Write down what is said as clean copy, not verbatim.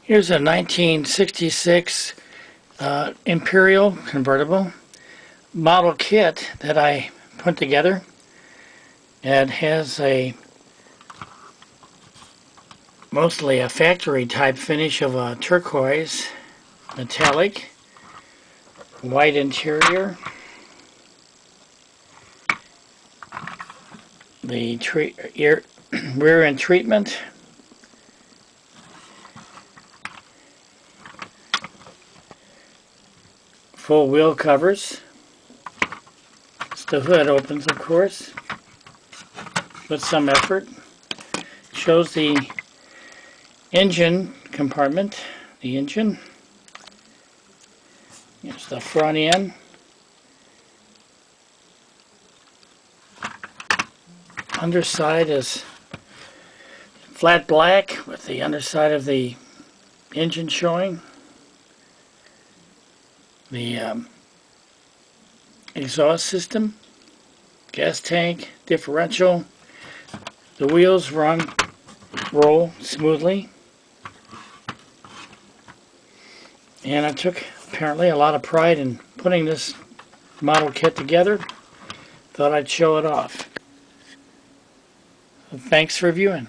Here's a 1966 Imperial convertible model kit that I put together. It has mostly a factory type finish of a turquoise, metallic, white interior. The rear end treatment. Full wheel covers. The hood opens, of course, with some effort. Shows the engine compartment, the engine. Here's the front end. Underside is flat black with the underside of the engine showing. The exhaust system, gas tank, differential. The wheels roll smoothly. And I took apparently a lot of pride in putting this model kit together. Thought I'd show it off. Thanks for viewing.